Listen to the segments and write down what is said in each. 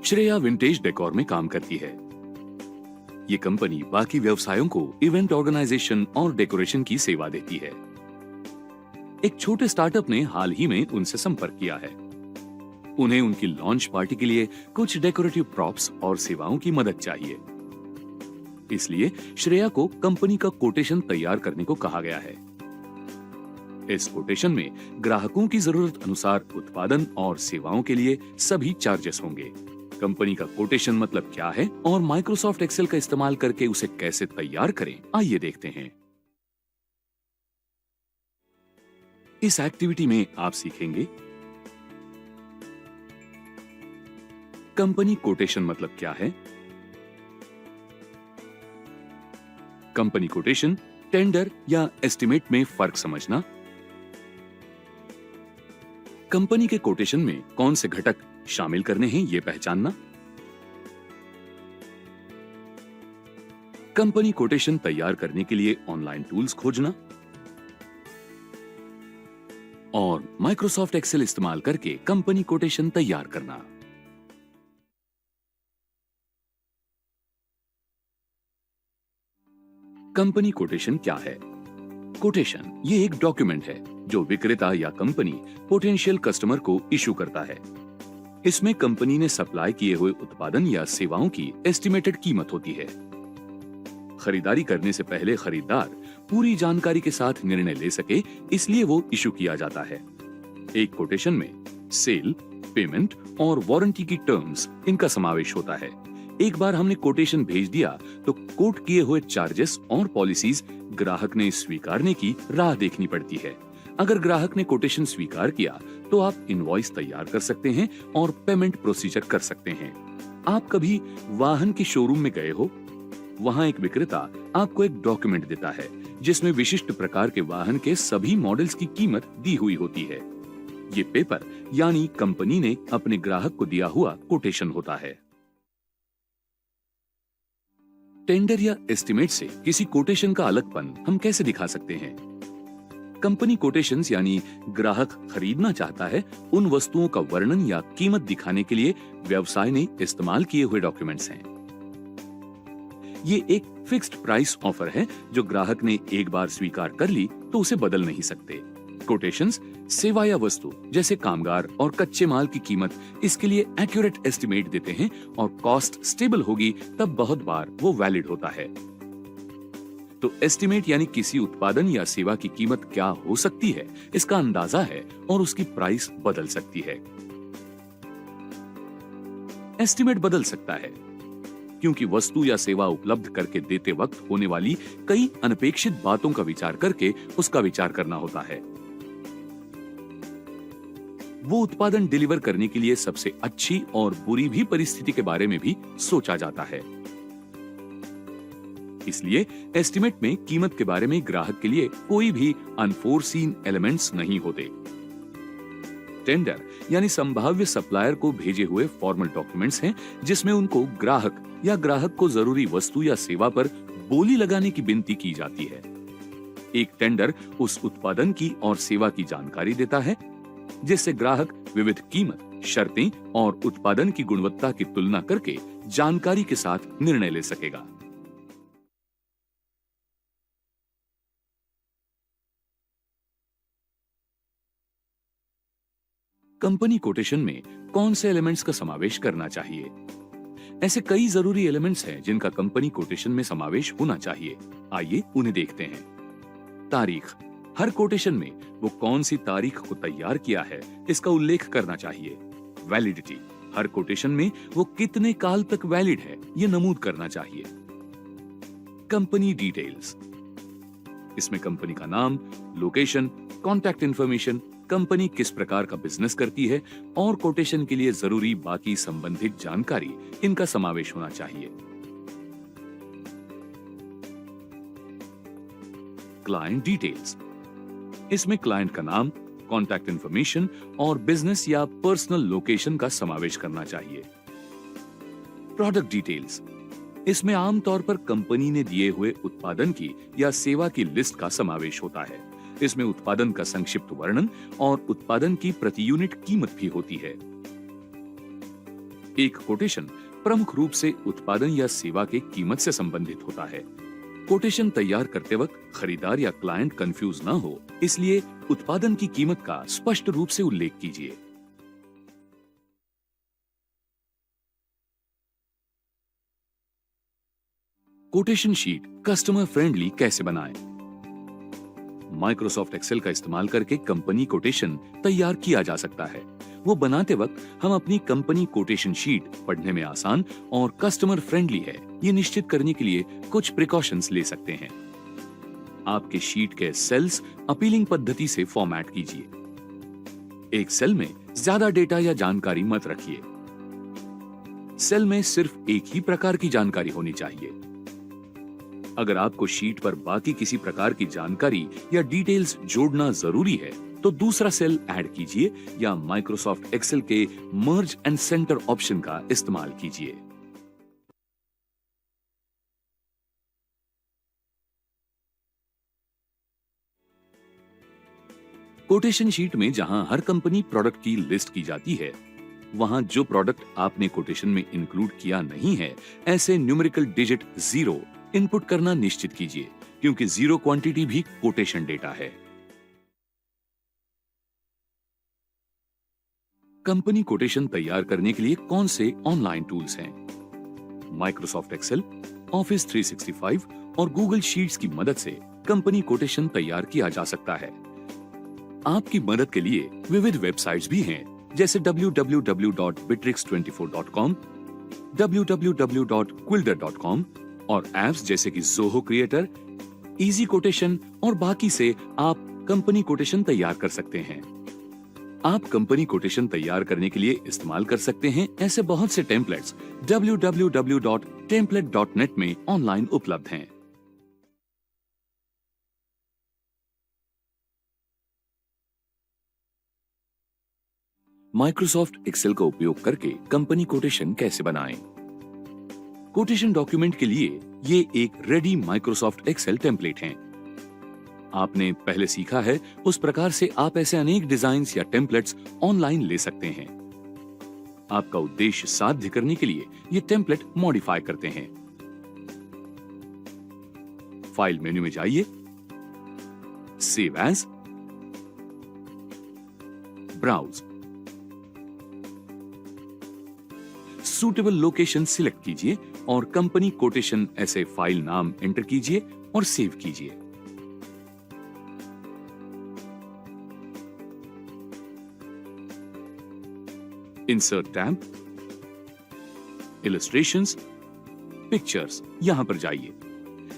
Shreya vintage decor में काम करती है। ये कंपनी बाकी व्यवसायों को इवेंट ऑर्गेनाइजेशन और डेकोरेशन की सेवा देती है। एक छोटे स्टार्टअप ने हाल ही में उनसे संपर्क किया है। उन्हें उनकी लॉन्च पार्टी के लिए कुछ डेकोरेटिव प्रॉप्स और सेवाओं की मदद चाहिए। इसलिए श्रेया को कंपनी का कोटेशन तैयार करने को कहा गया है। इस कोटेशन में ग्राहकों की जरूरत अनुसार उत्पादन और सेवाओं के लिए सभी चार्जेस होंगे। कंपनी का कोटेशन मतलब क्या है और माइक्रोसॉफ्ट एक्सेल का इस्तेमाल करके उसे कैसे तैयार करें, आइए देखते हैं। इस एक्टिविटी में आप सीखेंगे कंपनी कोटेशन मतलब क्या है, कंपनी कोटेशन, टेंडर या एस्टिमेट में फर्क समझना, कंपनी के कोटेशन में कौन से घटक शामिल करने हैं ये पहचानना, कंपनी कोटेशन तैयार करने के लिए ऑनलाइन टूल्स खोजना और माइक्रोसॉफ्ट एक्सेल इस्तेमाल करके कंपनी कोटेशन तैयार करना। कंपनी कोटेशन क्या है? कोटेशन ये एक डॉक्यूमेंट है जो विक्रेता या कंपनी पोटेंशियल कस्टमर को इशू करता है। इसमें कंपनी ने सप्लाई किए हुए उत्पादन या सेवाओं की एस्टिमेटेड कीमत होती है। खरीदारी करने से पहले खरीदार पूरी जानकारी के साथ निर्णय ले सके, इसलिए वो इशू किया जाता है। एक कोटेशन में सेल, पेमेंट और वारंटी की टर्म्स इनका समावेश होता है। एक बार हमने कोटेशन भेज दिया तो कोट किए हुए चार्जेस और पॉलिसीज ग्राहक ने स्वीकारने की राह देखनी पड़ती है। अगर ग्राहक ने कोटेशन स्वीकार किया तो आप इनवॉइस तैयार कर सकते हैं और पेमेंट प्रोसीजर कर सकते हैं। आप कभी वाहन के शोरूम में गए हो? वहां एक विक्रेता आपको एक डॉक्यूमेंट देता है जिसमें विशिष्ट प्रकार के वाहन के सभी मॉडल्स की कीमत दी हुई होती है। ये पेपर यानी कंपनी ने अपने ग्राहक को दिया हुआ कोटेशन होता है। टेंडर या एस्टिमेट से किसी कोटेशन का अलगपन हम कैसे दिखा सकते हैं? कंपनी कोटेशंस यानी ग्राहक खरीदना चाहता है उन वस्तुओं का वर्णन या कीमत दिखाने के लिए व्यवसाय ने इस्तेमाल किए हुए डॉक्यूमेंट्स हैं। ये एक फिक्स्ड प्राइस ऑफर है जो ग्राहक ने एक बार स्वीकार कर ली तो उसे बदल नहीं सकते। कोटेशंस सेवा या वस्तु जैसे कामगार और कच्चे माल की कीमत, इसके लिए एक्यूरेट एस्टिमेट देते हैं और कॉस्ट स्टेबल होगी तब बहुत बार वो वैलिड होता है। तो एस्टिमेट यानी किसी उत्पादन या सेवा की कीमत क्या हो सकती है इसका अंदाजा है और उसकी प्राइस बदल सकती है। एस्टिमेट बदल सकता है क्योंकि वस्तु या सेवा उपलब्ध करके देते वक्त होने वाली कई अनपेक्षित बातों का विचार करके उसका विचार करना होता है। वो उत्पादन डिलीवर करने के लिए सबसे अच्छी और बुरी भी परिस्थिति के बारे में भी सोचा जाता है। इसलिए एस्टिमेट में कीमत के बारे में ग्राहक के लिए कोई भी अनफोर्सीन एलिमेंट्स नहीं होते। टेंडर यानी संभाव्य सप्लायर को भेजे हुए फॉर्मल डॉक्यूमेंट्स हैं जिसमें उनको ग्राहक या ग्राहक को जरूरी वस्तु या सेवा पर बोली लगाने की विनती की जाती है। एक टेंडर उस उत्पादन की और सेवा की जानकारी देता है जिससे ग्राहक विविध कीमत, शर्तें और उत्पादन की गुणवत्ता की तुलना करके जानकारी के साथ निर्णय ले सकेगा। कंपनी कोटेशन में कौन से एलिमेंट्स का समावेश करना चाहिए? ऐसे कई जरूरी एलिमेंट्स हैं जिनका कंपनी कोटेशन में समावेश होना चाहिए। आइए उन्हें देखते हैं। तारीख, हर कोटेशन में वो कौन सी तारीख को तैयार किया है इसका उल्लेख करना चाहिए। वैलिडिटी, हर कोटेशन में वो कितने काल तक वैलिड है ये नमूद करना चाहिए। कंपनी डिटेल्स, इसमें कंपनी का नाम, लोकेशन, कॉन्टैक्ट इंफॉर्मेशन, कंपनी किस प्रकार का बिजनेस करती है और कोटेशन के लिए जरूरी बाकी संबंधित जानकारी, इनका समावेश होना चाहिए। क्लाइंट डिटेल्स, इसमें क्लाइंट का नाम, कॉन्टैक्ट इंफॉर्मेशन और बिजनेस या पर्सनल लोकेशन का समावेश करना चाहिए। प्रोडक्ट डिटेल्स, इसमें आमतौर पर कंपनी ने दिए हुए उत्पादन की या सेवा की लिस्ट का समावेश होता है। इसमें उत्पादन का संक्षिप्त वर्णन और उत्पादन की प्रति यूनिट कीमत भी होती है। एक कोटेशन प्रमुख रूप से उत्पादन या सेवा के कीमत से संबंधित होता है। कोटेशन तैयार करते वक्त खरीदार या क्लाइंट कंफ्यूज ना हो, इसलिए उत्पादन की कीमत का स्पष्ट रूप से उल्लेख कीजिए। कोटेशन शीट कस्टमर फ्रेंडली कैसे बनाएं? माइक्रोसॉफ्ट एक्सेल का इस्तेमाल करके कंपनी कोटेशन तैयार किया जा सकता है। वो बनाते वक्त हम अपनी कंपनी कोटेशन शीट पढ़ने में आसान और कस्टमर फ्रेंडली है, ये निश्चित करने के लिए कुछ प्रिकॉशंस ले सकते हैं। आपके शीट के सेल्स अपीलिंग पद्धति से फॉर्मेट कीजिए। एक सेल में ज्यादा डेटा या जानकारी मत रखिए। सेल में सिर्फ एक ही प्रकार की जानकारी होनी चाहिए। अगर आपको शीट पर बाकी किसी प्रकार की जानकारी या डिटेल्स जोड़ना जरूरी है तो दूसरा सेल ऐड कीजिए या माइक्रोसॉफ्ट एक्सेल के मर्ज एंड सेंटर ऑप्शन का इस्तेमाल कीजिए। कोटेशन शीट में जहां हर कंपनी प्रोडक्ट की लिस्ट की जाती है, वहां जो प्रोडक्ट आपने कोटेशन में इंक्लूड किया नहीं है, ऐसे न्यूमेरिकल डिजिट 0 इनपुट करना निश्चित कीजिए, क्योंकि 0 क्वांटिटी भी कोटेशन डेटा है। कंपनी कोटेशन तैयार करने के लिए कौन से ऑनलाइन टूल्स हैं? माइक्रोसॉफ्ट एक्सेल, ऑफिस 365 और गूगल शीट्स की मदद से कंपनी कोटेशन तैयार किया जा सकता है। आपकी मदद के लिए विविध वेबसाइट्स भी हैं, जैसे www.bitrix24.com, www.quilter.com और एप्स जैसे कि ज़ोहो क्रिएटर, इजी कोटेशन और बाकी से आप कंपनी कोटेशन तैयार कर सकते हैं। आप कंपनी कोटेशन तैयार करने के लिए इस्तेमाल कर सकते हैं ऐसे बहुत से टेम्पलेट्स www.template.net में ऑनलाइन उपलब्ध हैं। माइक्रोसॉफ्ट एक्सेल का उपयोग करके कंपनी कोटेशन कैसे बनाएं? कोटेशन डॉक्यूमेंट के लिए ये एक रेडी माइक्रोसॉफ्ट एक्सेल टेम्पलेट हैं। आपने पहले सीखा है उस प्रकार से आप ऐसे अनेक डिजाइन्स या टेम्पलेट्स ऑनलाइन ले सकते हैं। आपका उद्देश्य साध्य करने के लिए ये टेम्पलेट मॉडिफाई करते हैं। फाइल मेन्यू में जाइए, save as, browse, suitable location select कीजिए और कंपनी कोटेशन ऐसे फाइल नाम एंटर कीजिए और सेव कीजिए। इंसर्ट टैब, इलस्ट्रेशंस, पिक्चर्स, यहां पर जाइए,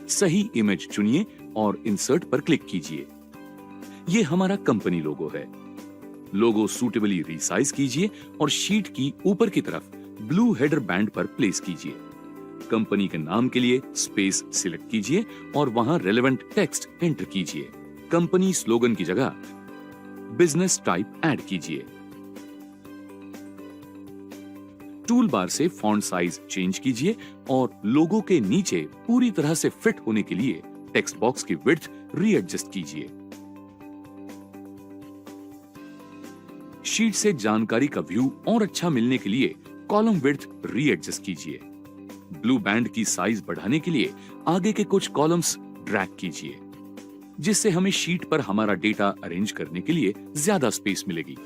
सही इमेज चुनिए और इंसर्ट पर क्लिक कीजिए। यह हमारा कंपनी लोगो है। लोगो सूटेबली रीसाइज कीजिए और शीट की ऊपर की तरफ ब्लू हेडर बैंड पर प्लेस कीजिए। कंपनी के नाम के लिए स्पेस सिलेक्ट कीजिए और वहां रेलेवेंट टेक्स्ट एंटर कीजिए। कंपनी स्लोगन की जगह बिजनेस टाइप ऐड कीजिए। टूल बार से फॉन्ट साइज चेंज कीजिए और लोगो के नीचे पूरी तरह से फिट होने के लिए टेक्स्ट बॉक्स की विड्थ रीएडजस्ट कीजिए। शीट से जानकारी का व्यू और अच्छा मिलने के लिए कॉलम विड्थ रीएडजस्ट कीजिए। ब्लू बैंड की साइज बढ़ाने के लिए आगे के कुछ कॉलम्स ड्रैग कीजिए, जिससे हमें शीट पर हमारा डेटा अरेंज करने के लिए ज्यादा स्पेस मिलेगी।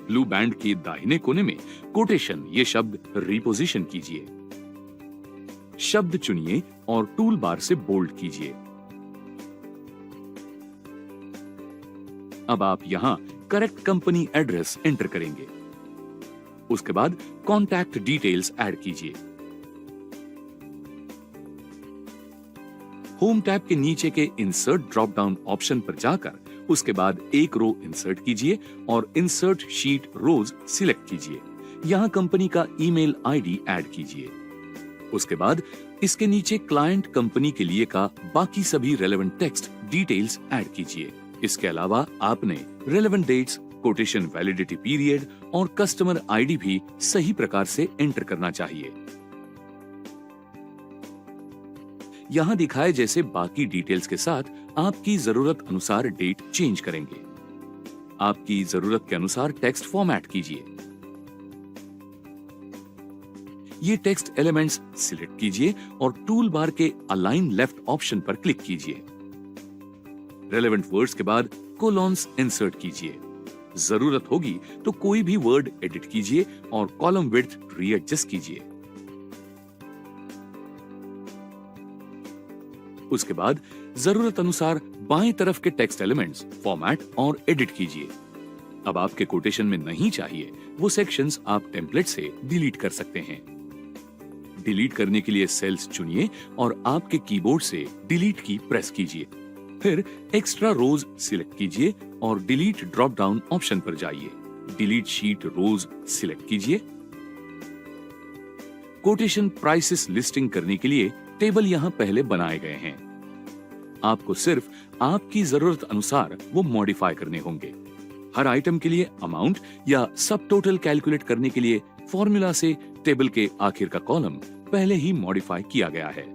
ब्लू बैंड के दाहिने कोने में कोटेशन ये शब्द रिपोजिशन कीजिए। शब्द चुनिए और टूल बार से बोल्ड कीजिए। अब आप यहां करेक्ट कंपनी एड्रेस एंटर करेंगे। उसके बाद कॉन्टैक्ट डिटेल्स ऐड कीजिए। होम टैब के नीचे के इंसर्ट ड्रॉप डाउन ऑप्शन पर जाकर उसके बाद एक रो इंसर्ट कीजिए और इंसर्ट शीट रोज सिलेक्ट कीजिए। यहां कंपनी का ईमेल आईडी ऐड कीजिए। उसके बाद इसके नीचे क्लाइंट कंपनी के लिए का बाकी सभी रेलेवेंट टेक्स्ट डिटेल्स ऐड कीजिए। इसके अलावा आपने relevant dates, quotation validity period और कस्टमर आईडी भी सही प्रकार से एंटर करना चाहिए। यहां दिखाए जैसे बाकी डिटेल्स के साथ आपकी जरूरत अनुसार डेट चेंज करेंगे। आपकी जरूरत के अनुसार टेक्स्ट फॉर्मेट कीजिए। ये टेक्स्ट एलिमेंट्स सिलेक्ट कीजिए और टूल बार के अलाइन लेफ्ट ऑप्शन पर क्लिक कीजिए। रेलेवेंट वर्ड्स के बाद कोलॉन्स इंसर्ट कीजिए। जरूरत होगी तो कोई भी वर्ड एडिट कीजिए और कॉलम विड्थ रीएडजस्ट कीजिए। उसके बाद जरूरत अनुसार बाएं तरफ के टेक्स्ट एलिमेंट्स फॉर्मेट और एडिट कीजिए। अब आपके कोटेशन में नहीं चाहिए वो सेक्शंस आप टेम्पलेट से डिलीट कर सकते हैं। डिलीट करने के लिए सेल्स चुनिए और आपके कीबोर्ड से डिलीट की प्रेस कीजिए। फिर एक्स्ट्रा रोज सिलेक्ट कीजिए और डिलीट ड्रॉप डाउन ऑप्शन पर जाइए। डिलीट शीट रोज सिलेक्ट कीजिए। कोटेशन प्राइसेस लिस्टिंग करने के लिए टेबल यहां पहले बनाए गए हैं। आपको सिर्फ आपकी जरूरत अनुसार वो मॉडिफाई करने होंगे। हर आइटम के लिए अमाउंट या सब टोटल कैलकुलेट करने के लिए फॉर्मूला से टेबल के आखिर का कॉलम पहले ही मॉडिफाई किया गया है।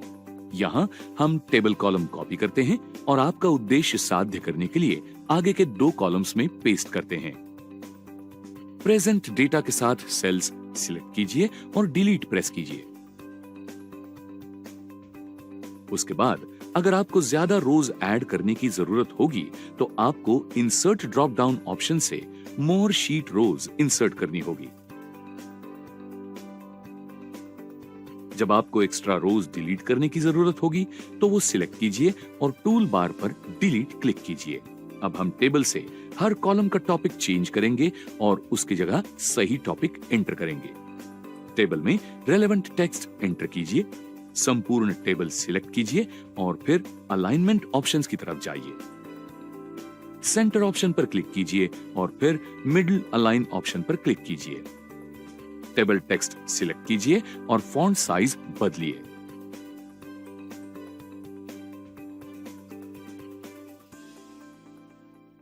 यहाँ हम टेबल कॉलम कॉपी करते हैं और आपका उद्देश्य साध्य करने के लिए आगे के 2 कॉलम्स में पेस्ट करते हैं। प्रेजेंट डेटा के साथ सेल्स सिलेक्ट कीजिए और डिलीट प्रेस कीजिए। उसके बाद अगर आपको ज्यादा रोज ऐड करने की जरूरत होगी तो आपको इंसर्ट ड्रॉप डाउन ऑप्शन से मोर शीट रोज इंसर्ट करनी होगी। जब आपको एक्स्ट्रा रोज डिलीट करने की जरूरत होगी तो वो सिलेक्ट कीजिए और टूल बार पर डिलीट क्लिक कीजिए। अब हम टेबल से हर कॉलम का टॉपिक चेंज करेंगे और उसकी जगह सही टॉपिक एंटर करेंगे। टेबल में रेलेवेंट टेक्स्ट एंटर कीजिए, संपूर्ण टेबल सिलेक्ट कीजिए और फिर अलाइनमेंट ऑप्शंस की तरफ जाइए। सेंटर ऑप्शन पर क्लिक कीजिए और फिर मिडिल अलाइन ऑप्शन पर क्लिक कीजिए। टेबल टेक्स्ट सिलेक्ट कीजिए और फॉन्ट साइज बदलिए।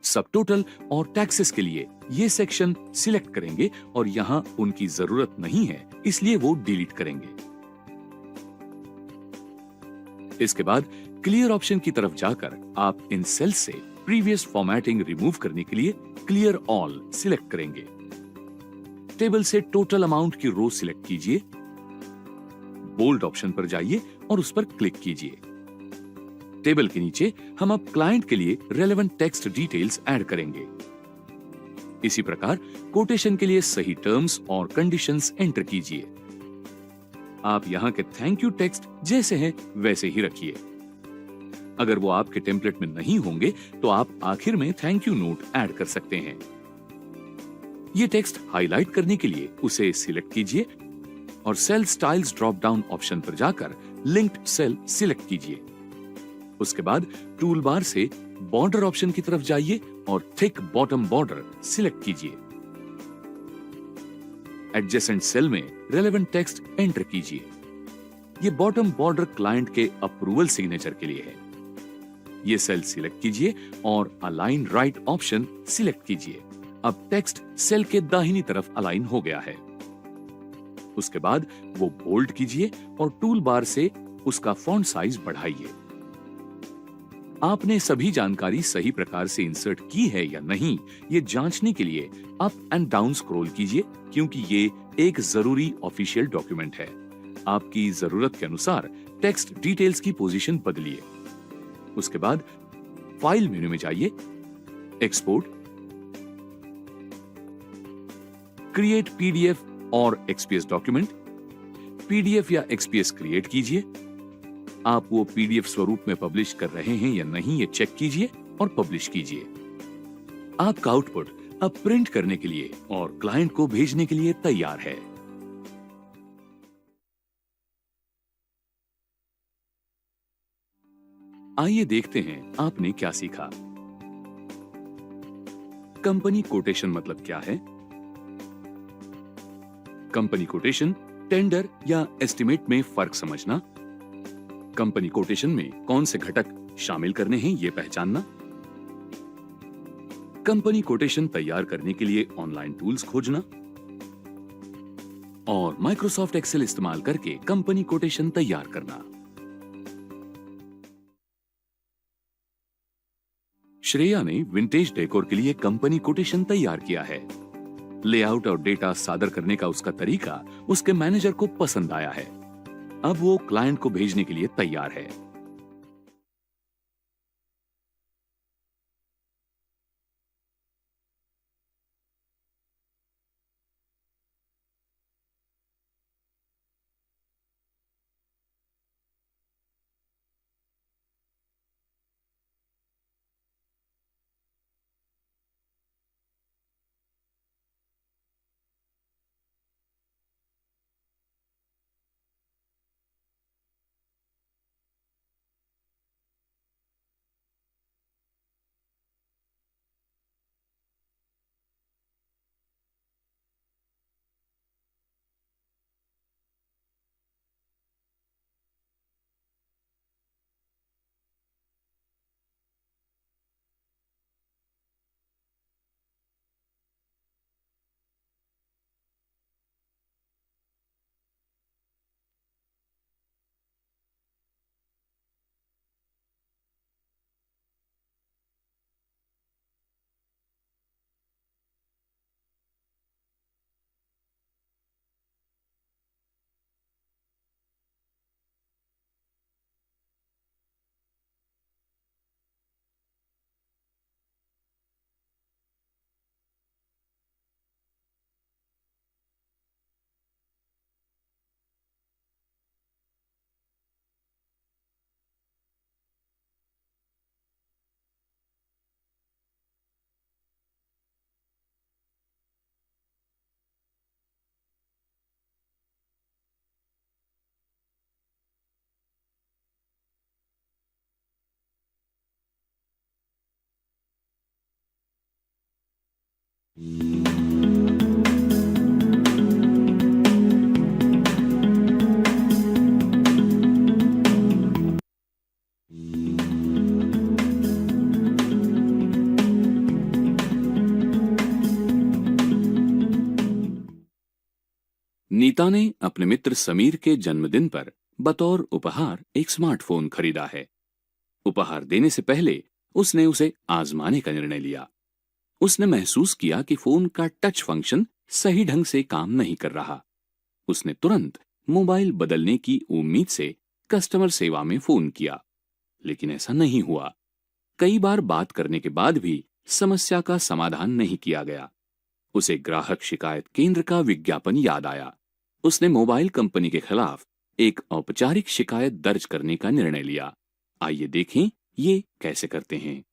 सब टोटल और टैक्सेस के लिए ये सेक्शन सिलेक्ट करेंगे और यहां उनकी जरूरत नहीं है इसलिए वो डिलीट करेंगे। इसके बाद क्लियर ऑप्शन की तरफ जाकर आप इन सेल्स से प्रीवियस फॉर्मेटिंग रिमूव करने के लिए क्लियर ऑल सिलेक्ट करेंगे। टेबल से टोटल अमाउंट की रो सिलेक्ट कीजिए, बोल्ड ऑप्शन पर जाइए और उस पर क्लिक कीजिए। टेबल के नीचे हम अब क्लाइंट के लिए रेलेवेंट टेक्स्ट डिटेल्स ऐड करेंगे। इसी प्रकार कोटेशन के लिए सही टर्म्स और कंडीशंस एंटर कीजिए। आप यहां के थैंक यू टेक्स्ट जैसे हैं वैसे ही रखिए। अगर वो आपके टेम्पलेट में नहीं होंगे तो आप आखिर में थैंक यू नोट ऐड कर सकते हैं। ये टेक्स्ट हाईलाइट करने के लिए उसे सिलेक्ट कीजिए और cell styles drop down option पर जाकर लिंक्ड सेल सिलेक्ट कीजिए। उसके बाद टूल बार से बॉर्डर ऑप्शन की तरफ जाइए और थिक बॉटम बॉर्डर सिलेक्ट कीजिए। एडजेसेंट सेल में रेलेवेंट टेक्स्ट एंटर कीजिए। ये बॉटम बॉर्डर क्लाइंट के अप्रूवल सिग्नेचर के लिए है। ये सेल सिलेक्ट कीजिए और अलाइन राइट ऑप्शन सिलेक्ट कीजिए। अब टेक्स्ट सेल के दाहिनी तरफ अलाइन हो गया है। उसके बाद वो बोल्ड कीजिए और टूल बार से उसका फॉन्ट साइज बढ़ाइए। आपने सभी जानकारी सही प्रकार से इंसर्ट की है या नहीं ये जांचने के लिए अप एंड डाउन स्क्रॉल कीजिए क्योंकि ये एक जरूरी ऑफिशियल डॉक्यूमेंट है। आपकी जरूरत के अनुसार टेक्स्ट डिटेल्स की पोजीशन बदलिए। उसके बाद फाइल मेनू में जाइए, एक्सपोर्ट, क्रिएट पीडीएफ और एक्सपीएस डॉक्यूमेंट। पीडीएफ या एक्सपीएस क्रिएट कीजिए। आप वो पीडीएफ स्वरूप में पब्लिश कर रहे हैं या नहीं ये चेक कीजिए और पब्लिश कीजिए। आपका आउटपुट अब प्रिंट करने के लिए और क्लाइंट को भेजने के लिए तैयार है। आइए देखते हैं आपने क्या सीखा। कंपनी कोटेशन मतलब क्या है? कंपनी कोटेशन टेंडर या एस्टिमेट में फर्क समझना, कंपनी कोटेशन में कौन से घटक शामिल करने हैं ये पहचानना, कंपनी कोटेशन तैयार करने के लिए ऑनलाइन टूल्स खोजना और माइक्रोसॉफ्ट एक्सेल इस्तेमाल करके कंपनी कोटेशन तैयार करना। श्रेया ने विंटेज डेकोर के लिए कंपनी कोटेशन तैयार किया है। लेआउट और डेटा सादर करने का उसका तरीका उसके मैनेजर को पसंद आया है। अब वो क्लाइंट को भेजने के लिए तैयार है। नीता ने अपने मित्र समीर के जन्मदिन पर बतौर उपहार एक स्मार्टफोन खरीदा है। उपहार देने से पहले उसने उसे आजमाने का निर्णय लिया। उसने महसूस किया कि फोन का टच फंक्शन सही ढंग से काम नहीं कर रहा। उसने तुरंत मोबाइल बदलने की उम्मीद से कस्टमर सेवा में फोन किया, लेकिन ऐसा नहीं हुआ। कई बार बात करने के बाद भी समस्या का समाधान नहीं किया गया। उसे ग्राहक शिकायत केंद्र का विज्ञापन याद आया। उसने मोबाइल कंपनी के खिलाफ एक औपचारिक शिकायत दर्ज करने का निर्णय लिया। आइए देखें ये कैसे करते हैं।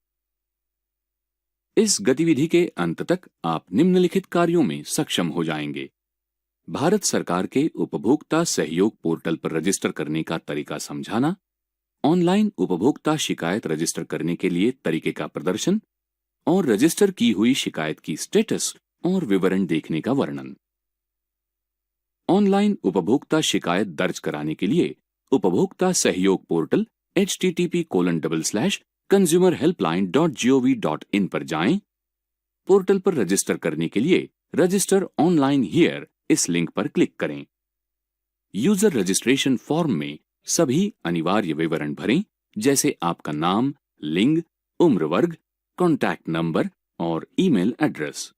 इस गतिविधि के अंत तक आप निम्नलिखित कार्यों में सक्षम हो जाएंगे। भारत सरकार के उपभोक्ता सहयोग पोर्टल पर रजिस्टर करने का तरीका समझाना, ऑनलाइन उपभोक्ता शिकायत रजिस्टर करने के लिए तरीके का प्रदर्शन और रजिस्टर की हुई शिकायत की स्टेटस और विवरण देखने का वर्णन। ऑनलाइन उपभोक्ता शिकायत दर्ज कराने के लिए उपभोक्ता सहयोग पोर्टल http://consumerhelpline.gov.in पर जाएं। पोर्टल पर रजिस्टर करने के लिए रजिस्टर ऑनलाइन हियर इस लिंक पर क्लिक करें। यूजर रजिस्ट्रेशन फॉर्म में सभी अनिवार्य विवरण भरें, जैसे आपका नाम, लिंग, उम्र वर्ग, कॉन्टैक्ट नंबर और ईमेल एड्रेस।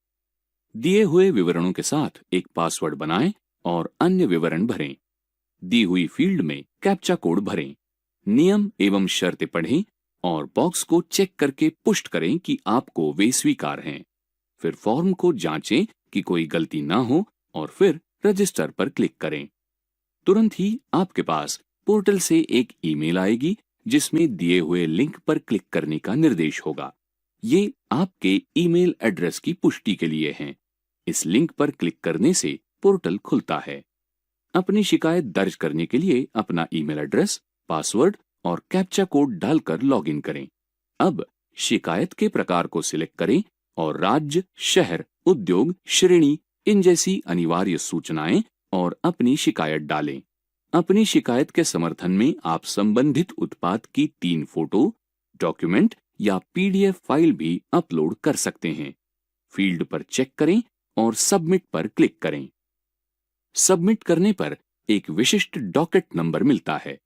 दिए हुए विवरणों के साथ एक पासवर्ड बनाएं और अन्य विवरण भरें। दी हुई फील्ड में कैप्चा कोड भरें। नियम एवं शर्तें पढ़ें और बॉक्स को चेक करके पुष्ट करें कि आपको वे स्वीकार हैं। फिर फॉर्म को जांचें कि कोई गलती ना हो और फिर रजिस्टर पर क्लिक करें। तुरंत ही आपके पास पोर्टल से एक ईमेल आएगी जिसमें दिए हुए लिंक पर क्लिक करने का निर्देश होगा। ये आपके ईमेल एड्रेस की पुष्टि के लिए है। इस लिंक पर क्लिक करने से पोर्टल खुलता है। अपनी शिकायत दर्ज करने के लिए अपना ईमेल एड्रेस, पासवर्ड और कैप्चा कोड डालकर लॉगिन करें। अब शिकायत के प्रकार को सिलेक्ट करें और राज्य, शहर, उद्योग, श्रेणी इन जैसी अनिवार्य सूचनाएं और अपनी शिकायत डालें। अपनी शिकायत के समर्थन में आप संबंधित उत्पाद की 3 फोटो, डॉक्यूमेंट या पीडीएफ फाइल भी अपलोड कर सकते हैं। फील्ड पर चेक करें और सबमिट पर क्लिक करें। सबमिट करने पर एक विशिष्ट डॉकेट नंबर मिलता है।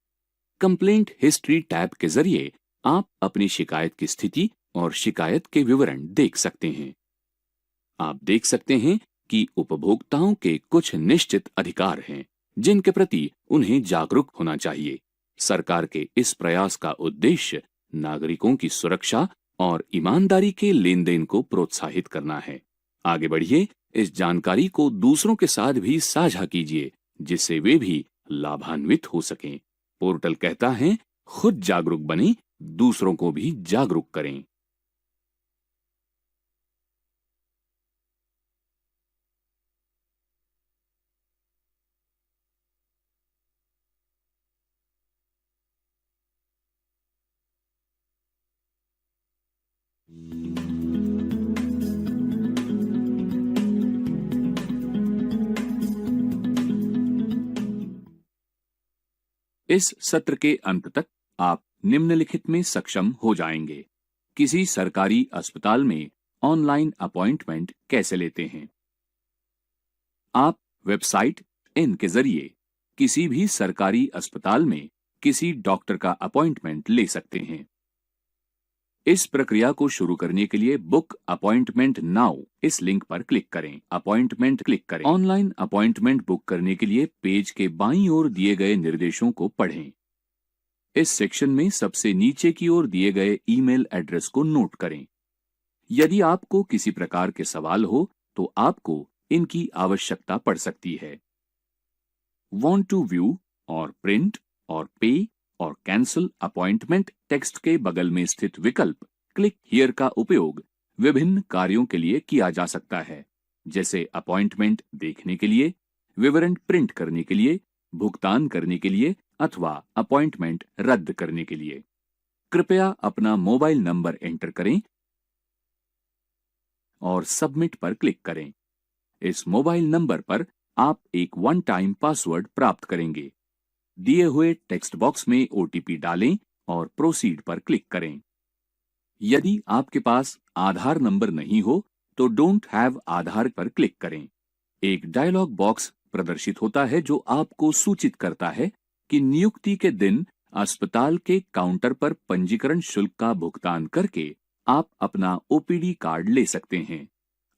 कंप्लेंट हिस्ट्री टैब के जरिए आप अपनी शिकायत की स्थिति और शिकायत के विवरण देख सकते हैं। आप देख सकते हैं कि उपभोक्ताओं के कुछ निश्चित अधिकार हैं जिनके प्रति उन्हें जागरूक होना चाहिए। सरकार के इस प्रयास का उद्देश्य नागरिकों की सुरक्षा और ईमानदारी के लेन देन को प्रोत्साहित करना है। आगे बढ़िए, इस जानकारी को दूसरों के साथ भी साझा कीजिए जिससे वे भी लाभान्वित हो सकें। पोर्टल कहता है, खुद जागरूक बनें, दूसरों को भी जागरूक करें। इस सत्र के अंत तक आप निम्नलिखित में सक्षम हो जाएंगे। किसी सरकारी अस्पताल में ऑनलाइन अपॉइंटमेंट कैसे लेते हैं? आप वेबसाइट इन के जरिए किसी भी सरकारी अस्पताल में किसी डॉक्टर का अपॉइंटमेंट ले सकते हैं। इस प्रक्रिया को शुरू करने के लिए बुक अपॉइंटमेंट नाउ इस लिंक पर क्लिक करें। अपॉइंटमेंट क्लिक करें। ऑनलाइन अपॉइंटमेंट बुक करने के लिए पेज के बाईं ओर दिए गए निर्देशों को पढ़ें। इस सेक्शन में सबसे नीचे की ओर दिए गए ईमेल एड्रेस को नोट करें। यदि आपको किसी प्रकार के सवाल हो तो आपको इनकी आवश्यकता पड़ सकती है। वांट टू व्यू और प्रिंट और पे और कैंसिल अपॉइंटमेंट टेक्स्ट के बगल में स्थित विकल्प क्लिक हियर का उपयोग विभिन्न कार्यों के लिए किया जा सकता है, जैसे अपॉइंटमेंट देखने के लिए, विवरण प्रिंट करने के लिए, भुगतान करने के लिए अथवा अपॉइंटमेंट रद्द करने के लिए। कृपया अपना मोबाइल नंबर एंटर करें और सबमिट पर क्लिक करें। इस मोबाइल नंबर पर आप एक वन टाइम पासवर्ड प्राप्त करेंगे। दिए हुए टेक्स्ट बॉक्स में ओटीपी डालें और प्रोसीड पर क्लिक करें। यदि आपके पास आधार नंबर नहीं हो तो डोंट हैव आधार पर क्लिक करें। एक डायलॉग बॉक्स प्रदर्शित होता है जो आपको सूचित करता है कि नियुक्ति के दिन अस्पताल के काउंटर पर पंजीकरण शुल्क का भुगतान करके आप अपना ओपीडी कार्ड ले सकते हैं।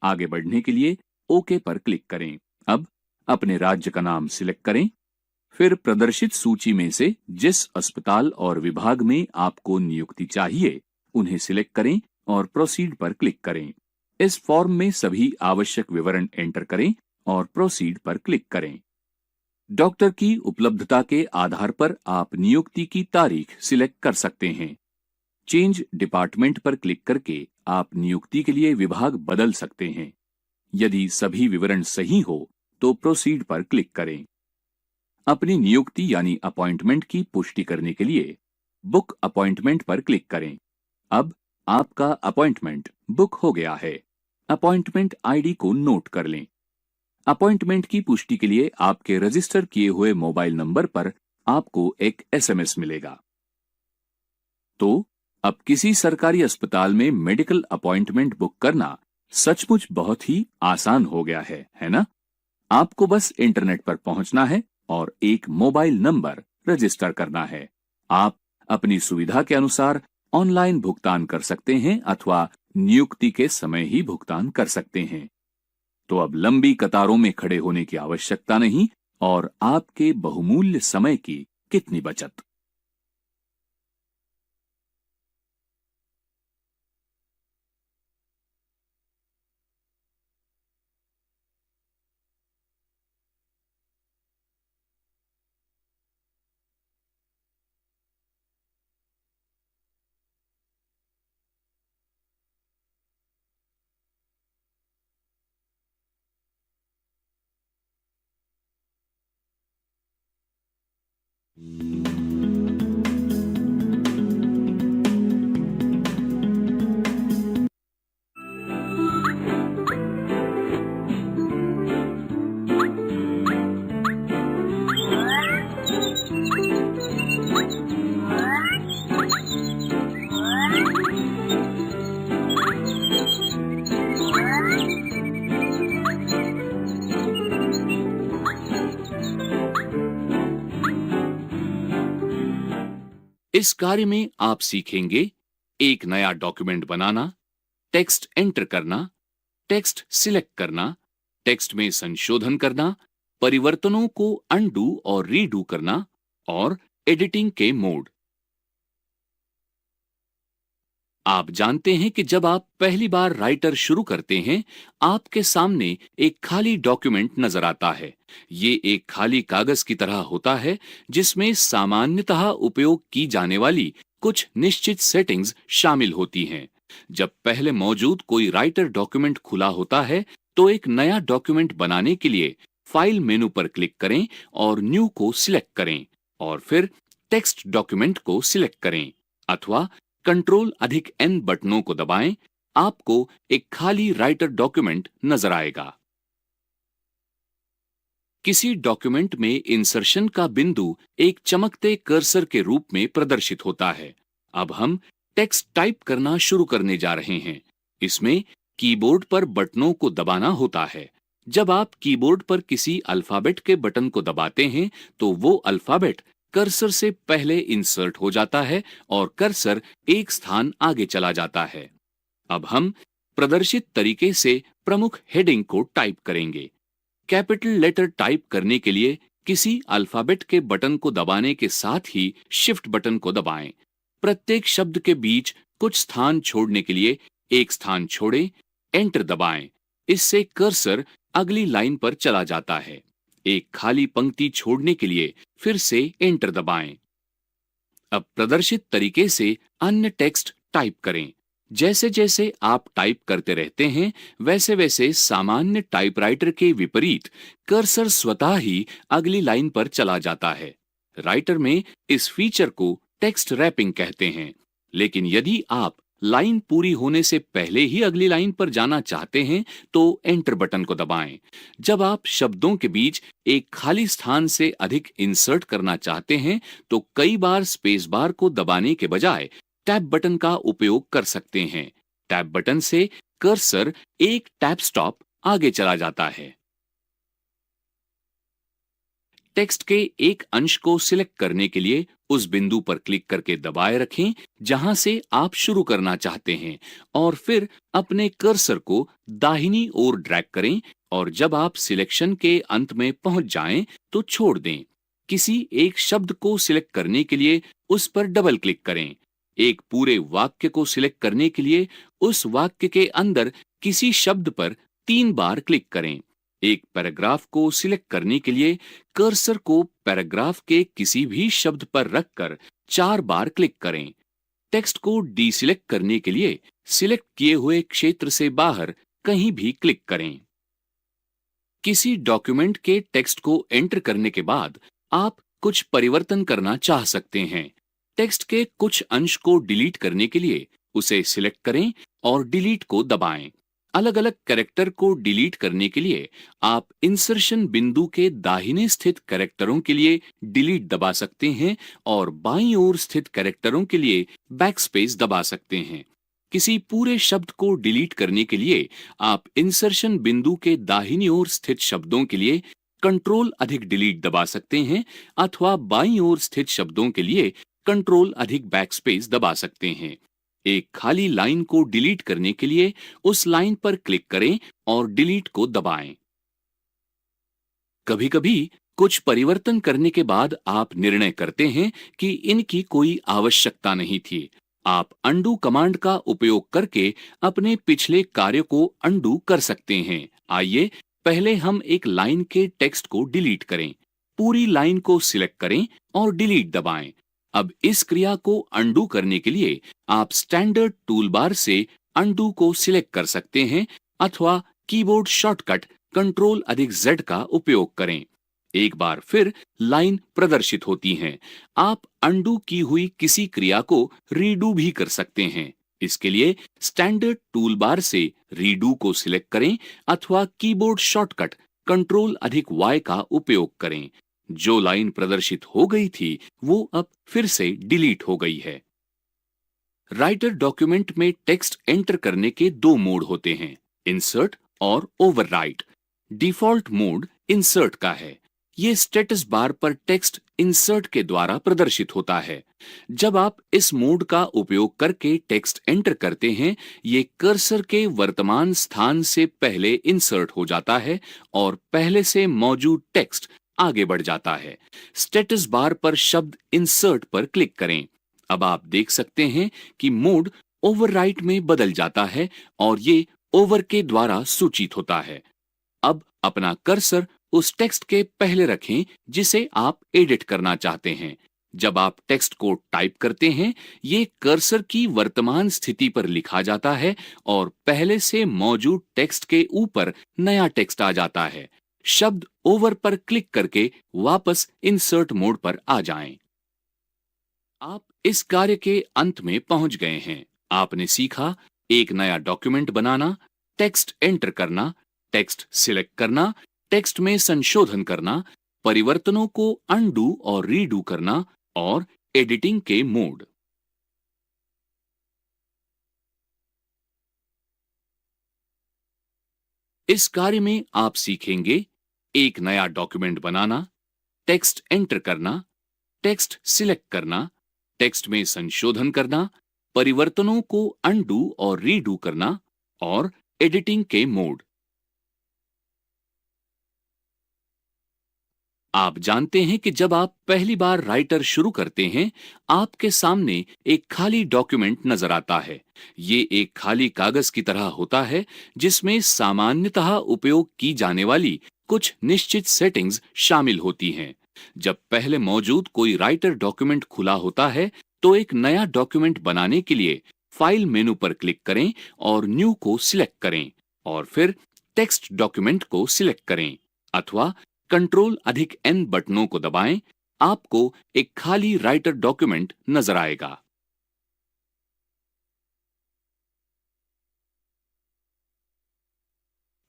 आगे बढ़ने के लिए ओके पर क्लिक करें। अब अपने राज्य का नाम सिलेक्ट करें। फिर प्रदर्शित सूची में से जिस अस्पताल और विभाग में आपको नियुक्ति चाहिए उन्हें सिलेक्ट करें और प्रोसीड पर क्लिक करें। इस फॉर्म में सभी आवश्यक विवरण एंटर करें और प्रोसीड पर क्लिक करें। डॉक्टर की उपलब्धता के आधार पर आप नियुक्ति की तारीख सिलेक्ट कर सकते हैं। चेंज डिपार्टमेंट पर क्लिक करके आप नियुक्ति के लिए विभाग बदल सकते हैं। यदि सभी विवरण सही हो तो प्रोसीड पर क्लिक करें। अपनी नियुक्ति यानी अपॉइंटमेंट की पुष्टि करने के लिए बुक अपॉइंटमेंट पर क्लिक करें। अब आपका अपॉइंटमेंट बुक हो गया है। अपॉइंटमेंट आईडी को नोट कर लें। अपॉइंटमेंट की पुष्टि के लिए आपके रजिस्टर किए हुए मोबाइल नंबर पर आपको एक एसएमएस मिलेगा। तो अब किसी सरकारी अस्पताल में मेडिकल अपॉइंटमेंट बुक करना सचमुच बहुत ही आसान हो गया है ना? आपको बस इंटरनेट पर पहुंचना है और एक मोबाइल नंबर रजिस्टर करना है। आप अपनी सुविधा के अनुसार ऑनलाइन भुगतान कर सकते हैं अथवा नियुक्ति के समय ही भुगतान कर सकते हैं। तो अब लंबी कतारों में खड़े होने की आवश्यकता नहीं और आपके बहुमूल्य समय की कितनी बचत। इस कार्य में आप सीखेंगे एक नया डॉक्यूमेंट बनाना, टेक्स्ट एंटर करना, टेक्स्ट सिलेक्ट करना, टेक्स्ट में संशोधन करना, परिवर्तनों को अनडू और रीडू करना और एडिटिंग के मोड। आप जानते हैं कि जब आप पहली बार राइटर शुरू करते हैं, आपके सामने एक खाली डॉक्यूमेंट नजर आता है। ये एक खाली कागज की तरह होता है जिसमें सामान्यतः उपयोग की जाने वाली कुछ निश्चित सेटिंग्स शामिल होती हैं। जब पहले मौजूद कोई राइटर डॉक्यूमेंट खुला होता है, तो एक नया डॉक्यूमेंट बनाने के लिए फाइल मेनू पर क्लिक करें और न्यू को सिलेक्ट करें और फिर टेक्स्ट डॉक्यूमेंट को सिलेक्ट करें अथवा कंट्रोल अधिक एन बटनों को दबाएं। आपको एक खाली राइटर डॉक्यूमेंट नजर आएगा। किसी डॉक्यूमेंट में इंसर्शन का बिंदु एक चमकते कर्सर के रूप में प्रदर्शित होता है। अब हम टेक्स्ट टाइप करना शुरू करने जा रहे हैं। इसमें कीबोर्ड पर बटनों को दबाना होता है। जब आप कीबोर्ड पर किसी अल्फाबेट के बटन को दबाते हैं, तो वो अल्फाबेट कर्सर से पहले इंसर्ट हो जाता है और कर्सर एक स्थान आगे चला जाता है। अब हम प्रदर्शित तरीके से प्रमुख हेडिंग को टाइप करेंगे। कैपिटल लेटर टाइप करने के लिए किसी अल्फाबेट के बटन को दबाने के साथ ही शिफ्ट बटन को दबाएं। प्रत्येक शब्द के बीच कुछ स्थान छोड़ने के लिए एक स्थान छोड़ें, एंटर दबाएं। इससे कर्सर अगली लाइन पर चला जाता है। एक खाली पंक्ति छोड़ने के लिए फिर से एंटर दबाएं। अब प्रदर्शित तरीके से अन्य टेक्स्ट टाइप करें। जैसे जैसे आप टाइप करते रहते हैं, वैसे वैसे सामान्य टाइपराइटर के विपरीत कर्सर स्वतः ही अगली लाइन पर चला जाता है। राइटर में इस फीचर को टेक्स्ट रैपिंग कहते हैं। लेकिन यदि आप लाइन पूरी होने से पहले ही अगली लाइन पर जाना चाहते हैं, तो एंटर बटन को दबाएं। जब आप शब्दों के बीच एक खाली स्थान से अधिक इंसर्ट करना चाहते हैं, तो कई बार स्पेस बार को दबाने के बजाय टैब बटन का उपयोग कर सकते हैं। टैब बटन से कर्सर एक टैब स्टॉप आगे चला जाता है। टेक्स्ट के एक अंश को सिलेक्ट करने के लिए उस बिंदु पर क्लिक करके दबाए रखें जहां से आप शुरू करना चाहते हैं और फिर अपने कर्सर को दाहिनी ओर ड्रैग करें और जब आप सिलेक्शन के अंत में पहुंच जाएं तो छोड़ दें। किसी एक शब्द को सिलेक्ट करने के लिए उस पर डबल क्लिक करें। एक पूरे वाक्य को सिलेक्ट करने के लिए उस वाक्य के अंदर किसी शब्द पर 3 बार क्लिक करें। एक पैराग्राफ को सिलेक्ट करने के लिए कर्सर को पैराग्राफ के किसी भी शब्द पर रखकर 4 बार क्लिक करें। टेक्स्ट को डीसिलेक्ट करने के लिए सिलेक्ट किए हुए क्षेत्र से बाहर कहीं भी क्लिक करें। किसी डॉक्यूमेंट के टेक्स्ट को एंटर करने के बाद आप कुछ परिवर्तन करना चाह सकते हैं। टेक्स्ट के कुछ अंश को डिलीट करने के लिए उसे सिलेक्ट करें और डिलीट को दबाएं। अलग अलग कैरेक्टर को डिलीट करने के लिए आप इंसर्शन बिंदु के दाहिने स्थित कैरेक्टरों के लिए डिलीट दबा सकते हैं और बाईं ओर स्थित कैरेक्टरों के लिए बैकस्पेस दबा सकते हैं। किसी पूरे शब्द को डिलीट करने के लिए आप इंसर्शन बिंदु के दाहिनी ओर स्थित शब्दों के लिए कंट्रोल अधिक डिलीट दबा सकते हैं अथवा बाईं ओर स्थित शब्दों के लिए कंट्रोल अधिक बैकस्पेस दबा सकते हैं। एक खाली लाइन को डिलीट करने के लिए उस लाइन पर क्लिक करें और डिलीट को दबाएं। कभी-कभी कुछ परिवर्तन करने के बाद आप निर्णय करते हैं कि इनकी कोई आवश्यकता नहीं थी। आप अनडू कमांड का उपयोग करके अपने पिछले कार्य को अनडू कर सकते हैं। आइए पहले हम एक लाइन के टेक्स्ट को डिलीट करें। पूरी लाइन को सिलेक्ट करें और डिलीट दबाएं। अब इस क्रिया को अनडू करने के लिए आप स्टैंडर्ड टूलबार से अनडू को सिलेक्ट कर सकते हैं अथवा कीबोर्ड शॉर्टकट कंट्रोल अधिक Z का उपयोग करें। एक बार फिर लाइन प्रदर्शित होती है। आप अनडू की हुई किसी क्रिया को रीडू भी कर सकते हैं। इसके लिए स्टैंडर्ड टूलबार से रीडू को सिलेक्ट करें अथवा कीबोर्ड शॉर्टकट कंट्रोल अधिक Y का उपयोग करें। जो लाइन प्रदर्शित हो गई थी वो अब फिर से डिलीट हो गई है। राइटर डॉक्यूमेंट में टेक्स्ट एंटर करने के 2 मोड होते हैं, इंसर्ट और ओवरराइट। डिफॉल्ट मोड इंसर्ट का है। ये स्टेटस बार पर टेक्स्ट इंसर्ट के द्वारा प्रदर्शित होता है। जब आप इस मोड का उपयोग करके टेक्स्ट एंटर करते हैं, ये कर्सर के वर्तमान स्थान से पहले इंसर्ट हो जाता है और पहले से मौजूद टेक्स्ट आगे बढ़ जाता है। स्टेटस बार पर शब्द इंसर्ट पर क्लिक करें। अब आप देख सकते हैं कि मोड ओवरराइट में बदल जाता है और ये ओवर के द्वारा सूचित होता है। अब अपना कर्सर उस टेक्स्ट के पहले रखें जिसे आप एडिट करना चाहते हैं। जब आप टेक्स्ट को टाइप करते हैं, ये कर्सर की वर्तमान स्थिति पर लिखा जाता है और पहले से मौजूद टेक्स्ट के ऊपर नया टेक्स्ट आ जाता है। शब्द ओवर पर क्लिक करके वापस इंसर्ट मोड पर आ जाएं। आप इस कार्य के अंत में पहुंच गए हैं। आपने सीखा एक नया डॉक्यूमेंट बनाना, टेक्स्ट एंटर करना, टेक्स्ट सिलेक्ट करना, टेक्स्ट में संशोधन करना, परिवर्तनों को अनडू और रीडू करना और एडिटिंग के मोड। इस कार्य में आप सीखेंगे एक नया डॉक्यूमेंट बनाना, टेक्स्ट एंटर करना, टेक्स्ट सिलेक्ट करना, टेक्स्ट में संशोधन करना, परिवर्तनों को अनडू और रीडू करना और एडिटिंग के मोड। आप जानते हैं कि जब आप पहली बार राइटर शुरू करते हैं, आपके सामने एक खाली डॉक्यूमेंट नजर आता है। ये एक खाली कागज की तरह होता है जिसमें सामान्यतः उपयोग की जाने वाली कुछ निश्चित सेटिंग्स शामिल होती हैं। जब पहले मौजूद कोई राइटर डॉक्यूमेंट खुला होता है, तो एक नया डॉक्यूमेंट बनाने के लिए फाइल मेनू पर क्लिक करें और न्यू को सिलेक्ट करें और फिर टेक्स्ट डॉक्यूमेंट को सिलेक्ट करें अथवा Ctrl+N बटनों को दबाएं। आपको एक खाली राइटर डॉक्यूमेंट नजर आएगा।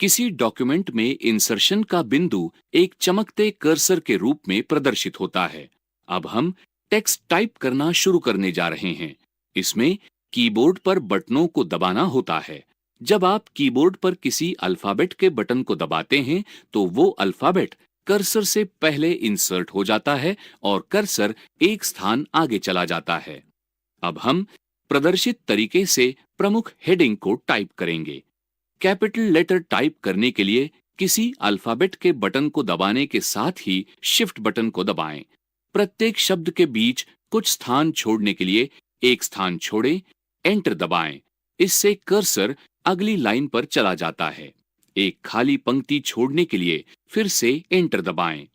किसी डॉक्यूमेंट में इंसर्शन का बिंदु एक चमकते कर्सर के रूप में प्रदर्शित होता है। अब हम टेक्स्ट टाइप करना शुरू करने जा रहे हैं। इसमें कीबोर्ड पर बटनों को दबाना होता है। जब आप कीबोर्ड पर किसी अल्फाबेट के बटन को दबाते हैं, तो वो अल्फाबेट कर्सर से पहले इंसर्ट हो जाता है और कर्सर एक स्थान आगे चला जाता है। अब हम प्रदर्शित तरीके से प्रमुख हेडिंग को टाइप करेंगे। कैपिटल लेटर टाइप करने के लिए किसी अल्फाबेट के बटन को दबाने के साथ ही शिफ्ट बटन को दबाएं। प्रत्येक शब्द के बीच कुछ स्थान छोड़ने के लिए एक स्थान छोड़ें, एंटर दबाएं। इससे कर्सर अगली लाइन पर चला जाता है। एक खाली पंक्ति छोड़ने के लिए फिर से एंटर दबाएं।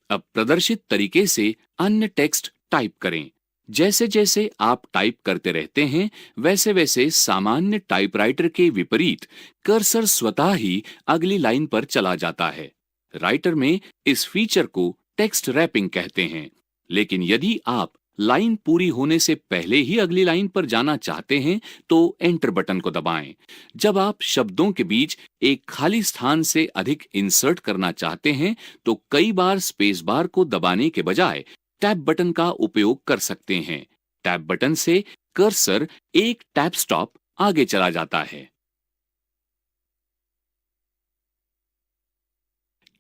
अब प्रदर्शित तरीके से अन्य टेक्स्ट टाइप करें। जैसे जैसे आप टाइप करते रहते हैं, वैसे वैसे सामान्य टाइपराइटर के विपरीत कर्सर स्वतः ही अगली लाइन पर चला जाता है। राइटर में इस फीचर को टेक्स्ट रैपिंग कहते हैं। लेकिन यदि आप लाइन पूरी होने से पहले ही अगली लाइन पर जाना चाहते हैं, तो एंटर बटन को दबाएं। जब आप शब्दों के बीच एक खाली स्थान से अधिक इंसर्ट करना चाहते हैं, तो कई बार स्पेस बार को दबाने के बजाय टैब बटन का उपयोग कर सकते हैं। टैब बटन से कर्सर एक टैब स्टॉप आगे चला जाता है।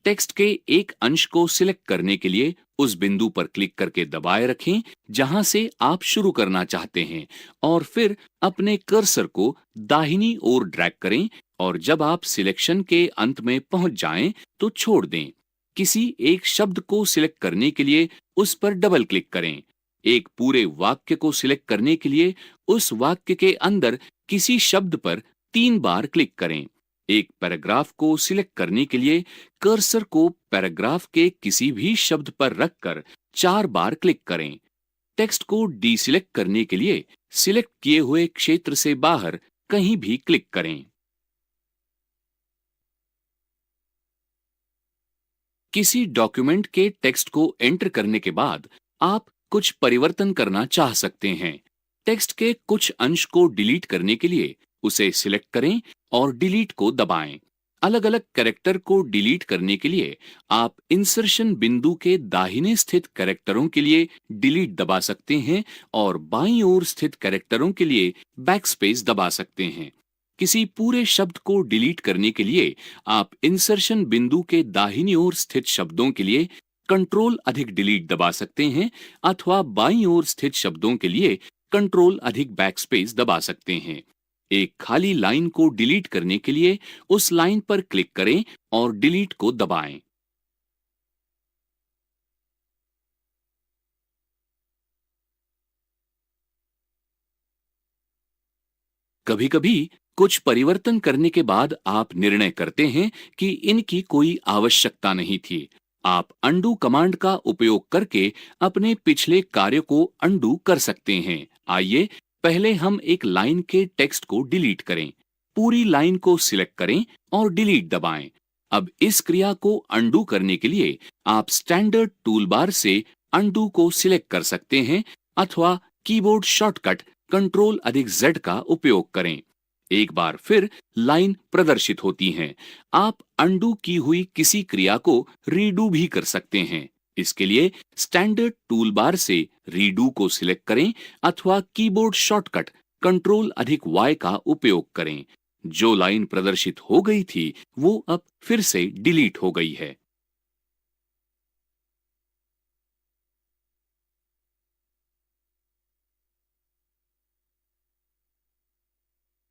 टेक्स्ट के एक अंश को सिलेक्ट करने के लिए उस बिंदु पर क्लिक करके दबाए रखें जहां से आप शुरू करना चाहते हैं और फिर अपने कर्सर को दाहिनी ओर ड्रैग करें और जब आप सिलेक्शन के अंत में पहुंच जाएं तो छोड़ दें। किसी एक शब्द को सिलेक्ट करने के लिए उस पर डबल क्लिक करें। एक पूरे वाक्य को सिलेक्ट करने के लिए उस वाक्य के अंदर किसी शब्द पर 3 बार क्लिक करें। एक पैराग्राफ को सिलेक्ट करने के लिए कर्सर को पैराग्राफ के किसी भी शब्द पर रखकर 4 बार क्लिक करें। टेक्स्ट को डीसिलेक्ट करने के लिए सिलेक्ट किए हुए क्षेत्र से बाहर कहीं भी क्लिक करें। किसी डॉक्यूमेंट के टेक्स्ट को एंटर करने के बाद आप कुछ परिवर्तन करना चाह सकते हैं। टेक्स्ट के कुछ अंश को डिलीट करने के लिए उसे सिलेक्ट करें और डिलीट को दबाएं। अलग अलग कैरेक्टर को डिलीट करने के लिए आप इंसर्शन बिंदु के दाहिने स्थित कैरेक्टरों के लिए डिलीट दबा सकते हैं और बाईं ओर स्थित कैरेक्टरों के लिए बैकस्पेस दबा सकते हैं। किसी पूरे शब्द को डिलीट करने के लिए आप इंसर्शन बिंदु के दाहिनी ओर स्थित शब्दों के लिए कंट्रोल अधिक डिलीट दबा सकते हैं अथवा बाईं ओर स्थित शब्दों के लिए कंट्रोल अधिक बैकस्पेस दबा सकते हैं। एक खाली लाइन को डिलीट करने के लिए उस लाइन पर क्लिक करें और डिलीट को दबाएं। कभी-कभी कुछ परिवर्तन करने के बाद आप निर्णय करते हैं कि इनकी कोई आवश्यकता नहीं थी। आप अनडू कमांड का उपयोग करके अपने पिछले कार्य को अनडू कर सकते हैं। आइए पहले हम एक लाइन के टेक्स्ट को डिलीट करें। पूरी लाइन को सिलेक्ट करें और डिलीट दबाएं। अब इस क्रिया को अनडू करने के लिए आप स्टैंडर्ड टूलबार से अनडू को सिलेक्ट कर सकते हैं अथवा कीबोर्ड शॉर्टकट कंट्रोल अधिक Z का उपयोग करें। एक बार फिर लाइन प्रदर्शित होती हैं। आप अनडू की हुई किसी क्रिया को रीडू भी कर सकते हैं। इसके लिए स्टैंडर्ड टूलबार से रीडू को सिलेक्ट करें अथवा कीबोर्ड शॉर्टकट कंट्रोल अधिक Y का उपयोग करें। जो लाइन प्रदर्शित हो गई थी वो अब फिर से डिलीट हो गई है।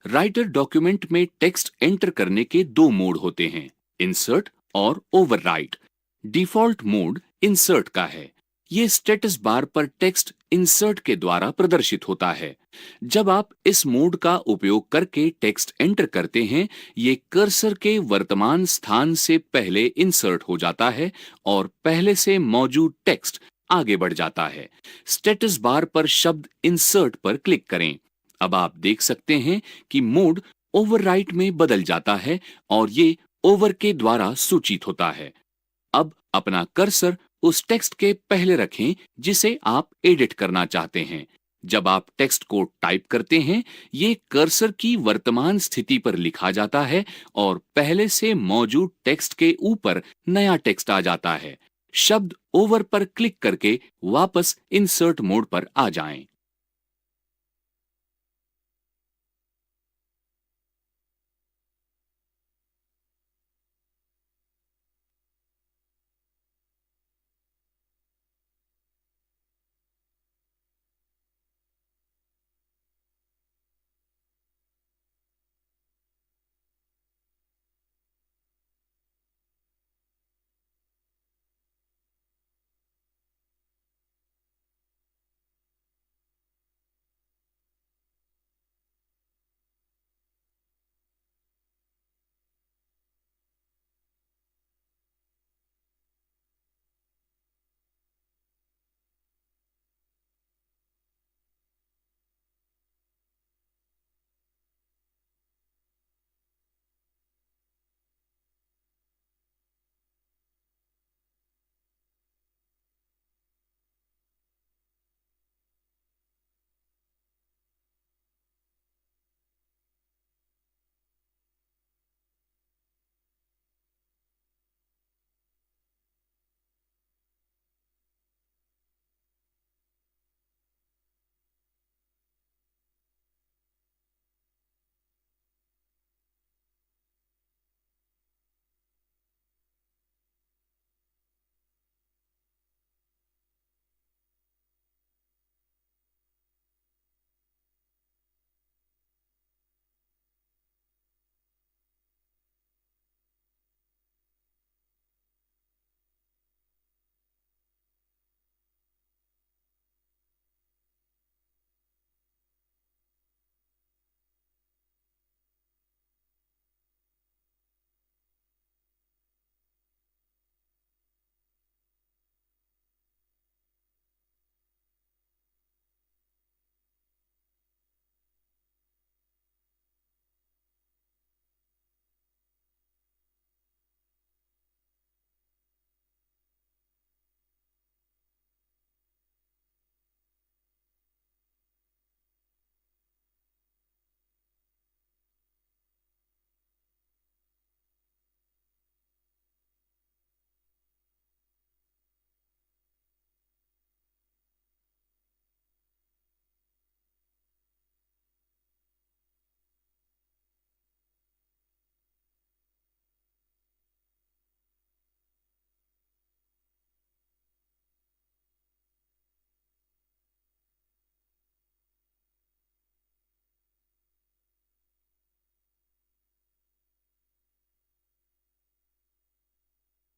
राइटर डॉक्यूमेंट में टेक्स्ट एंटर करने के दो मोड होते हैं, इंसर्ट और ओवरराइट। डिफॉल्ट मोड इंसर्ट का है। ये स्टेटस बार पर टेक्स्ट इंसर्ट के द्वारा प्रदर्शित होता है। जब आप इस मोड का उपयोग करके टेक्स्ट एंटर करते हैं, ये कर्सर के वर्तमान स्थान से पहले इंसर्ट हो जाता है और पहले से मौजूद टेक्स्ट आगे बढ़ जाता है। स्टेटस बार पर शब्द इंसर्ट पर क्लिक करें। अब आप देख सकते हैं कि मोड ओवरराइट में बदल जाता है और ये ओवर के द्वारा सूचित होता है। अब अपना कर्सर उस टेक्स्ट के पहले रखें जिसे आप एडिट करना चाहते हैं। जब आप टेक्स्ट को टाइप करते हैं, ये कर्सर की वर्तमान स्थिति पर लिखा जाता है और पहले से मौजूद टेक्स्ट के ऊपर नया टेक्स्ट आ जाता है। शब्द ओवर पर क्लिक करके वापस इंसर्ट मोड पर आ जाएं।